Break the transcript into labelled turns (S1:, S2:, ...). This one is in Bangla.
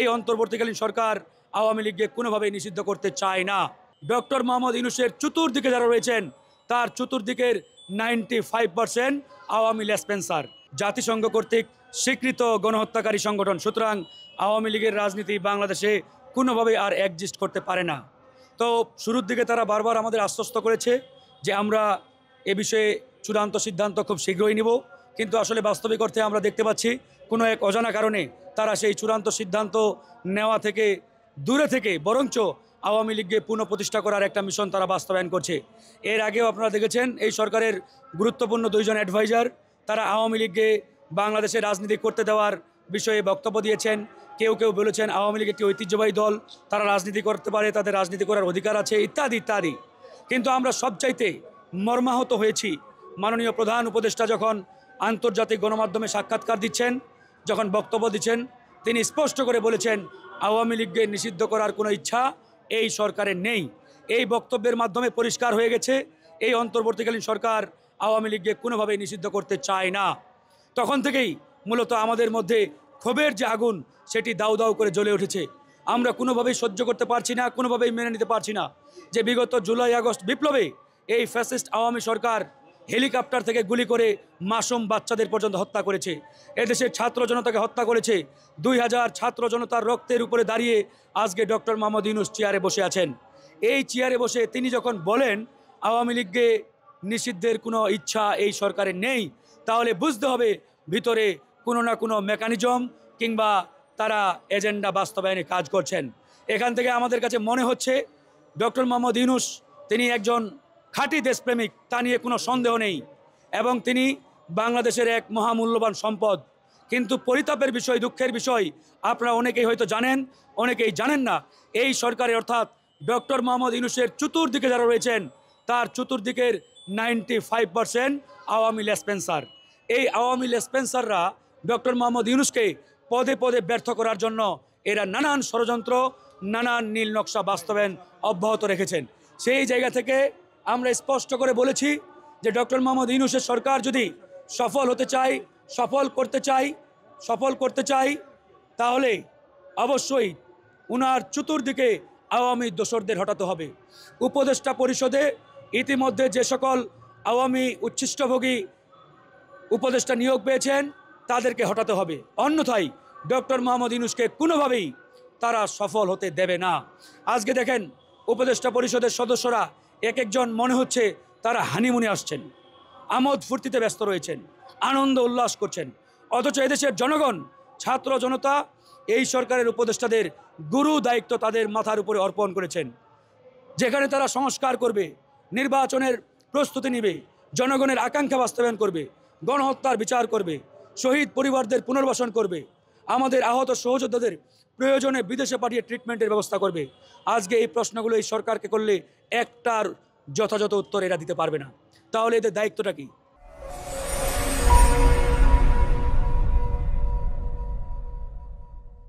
S1: এই অন্তর্বর্তীকালীন সরকার আওয়ামী লীগকে কোনোভাবেই নিষিদ্ধ করতে চায় না। ডক্টর মোহাম্মদ ইউনূসের চতুর্দিকে যারা রয়েছেন তার চতুর্দিকের 95% আওয়ামী লেসপেন্সার, জাতিসংঘ কর্তৃক স্বীকৃত গণহত্যাকারী সংগঠন। সুতরাং আওয়ামী লীগের রাজনীতি বাংলাদেশে কোনোভাবেই আর এক্সিস্ট করতে পারে না। তো শুরুর দিকে তারা বারবার আমাদের আশ্বস্ত করেছে যে আমরা এ বিষয়ে চূড়ান্ত সিদ্ধান্ত খুব শীঘ্রই নিব, কিন্তু আসলে বাস্তবিক অর্থে আমরা দেখতে পাচ্ছি কোনো এক অজানা কারণে তারা সেই চূড়ান্ত সিদ্ধান্ত নেওয়া থেকে দূরে থেকে বরঞ্চ আওয়ামী লীগকে পুনঃপ্রতিষ্ঠা করার একটা মিশন তারা বাস্তবায়ন করছে। এর আগেও আপনারা দেখেছেন এই সরকারের গুরুত্বপূর্ণ দুইজন অ্যাডভাইজার তারা আওয়ামী লীগকে বাংলাদেশে রাজনীতি করতে দেওয়ার বিষয়ে বক্তব্য দিয়েছেন। কেউ কেউ বলেছেন আওয়ামী লীগ একটি ঐতিহ্যবাহী দল, তারা রাজনীতি করতে পারে, তাদের রাজনীতি করার অধিকার আছে, ইত্যাদি ইত্যাদি। কিন্তু আমরা সবচাইতে মর্মাহত হয়েছি মাননীয় প্রধান উপদেষ্টা যখন আন্তর্জাতিক গণমাধ্যমে সাক্ষাৎকার দিচ্ছেন, যখন বক্তব্য দিচ্ছেন, তিনি স্পষ্ট করে বলেছেন আওয়ামী লীগকে নিষিদ্ধ করার কোনো ইচ্ছা এই সরকারের নেই। এই বক্তব্যের মাধ্যমে পরিষ্কার হয়ে গেছে এই অন্তর্বর্তীকালীন সরকার আওয়ামী লীগকে কোনোভাবেই নিষিদ্ধ করতে চায় না। তখন থেকেই মূলত আমাদের মধ্যে ক্ষোভের যে আগুন সেটি দাউ দাউ করে জ্বলে উঠেছে। আমরা কোনোভাবেই সহ্য করতে পারছি না, কোনোভাবেই মেনে নিতে পারছি না যে বিগত জুলাই আগস্ট বিপ্লবে এই ফ্যাসিস্ট আওয়ামী সরকার হেলিকপ্টার থেকে গুলি করে মাসুম বাচ্চাদের পর্যন্ত হত্যা করেছে, এদেশের ছাত্র জনতাকে হত্যা করেছে। 2000 ছাত্র জনতার রক্তের উপরে দাঁড়িয়ে আজকে ডক্টর মোহাম্মদ ইউনূস চেয়ারে বসে আছেন। এই চেয়ারে বসে তিনি যখন বলেন আওয়ামী লীগকে নিষিদ্ধের কোনো ইচ্ছা এই সরকারের নেই, তাহলে বুঝতে হবে ভিতরে কোনো না কোনো মেকানিজম কিংবা তারা এজেন্ডা বাস্তবায়নে কাজ করছেন। এখান থেকে আমাদের কাছে মনে হচ্ছে ডক্টর মোহাম্মদ ইউনূস তিনি একজন খাঁটি দেশপ্রেমিক, তা নিয়ে কোনো সন্দেহ নেই, এবং তিনি বাংলাদেশের এক মহামূল্যবান সম্পদ। কিন্তু পরিতাপের বিষয়, দুঃখের বিষয়, আপনারা অনেকেই হয়তো জানেন, অনেকেই জানেন না, এই সরকারের অর্থাৎ ডক্টর মোহাম্মদ ইউনূসের চতুর্দিকে যারা রয়েছেন তার চতুর্দিকের 95% আওয়ামী লেসপেন্সার। এই আওয়ামী লেসপেন্সাররা ডক্টর মোহাম্মদ ইউনূসকে পদে পদে ব্যর্থ করার জন্য এরা নানান ষড়যন্ত্র, নানান নীল নকশা বাস্তবায়ন অব্যাহত রেখেছেন। সেই জায়গা থেকে আমরা স্পষ্ট করে বলেছি যে ডক্টর মোহাম্মদ ইউনূসের সরকার যদি সফল করতে চাই তাহলে অবশ্যই উনার চতুর্দিকে আওয়ামী দোসরদের হটাতে হবে। উপদেষ্টা পরিষদে ইতিমধ্যে যে সকল আওয়ামী উচ্ছিষ্টভোগী উপদেষ্টা নিয়োগ পেয়েছেন তাদেরকে হটাতে হবে, অন্যথায় ডক্টর মোহাম্মদ ইউনূসকে কোনোভাবেই তারা সফল হতে দেবে না। আজকে দেখেন উপদেষ্টা পরিষদের সদস্যরা এক একজন মনে হচ্ছে তারা হানিমুনে আসছেন, আমোদ ফুর্তিতে ব্যস্ত রয়েছেন, আনন্দ উল্লাস করছেন, অথচ এদেশের জনগণ, ছাত্র জনতা এই সরকারের উপদেষ্টাদের গুরু দায়িত্ব তাদের মাথার উপরে অর্পণ করেছেন, যেখানে তারা সংস্কার করবে, নির্বাচনের প্রস্তুতি নেবে, জনগণের আকাঙ্ক্ষা বাস্তবায়ন করবে, গণহত্যার বিচার করবে, শহীদ পরিবারদের পুনর্বাসন করবে, আমাদের আহত সহযোদ্ধাদের প্রয়োজনে বিদেশে পাঠিয়ে ট্রিটমেন্টের ব্যবস্থা করবে। আজকে এই প্রশ্নগুলো এই সরকারকে করলে একটার যথাযথ উত্তর এরা দিতে পারবে না। তাহলে এদের দায়িত্বটা কি?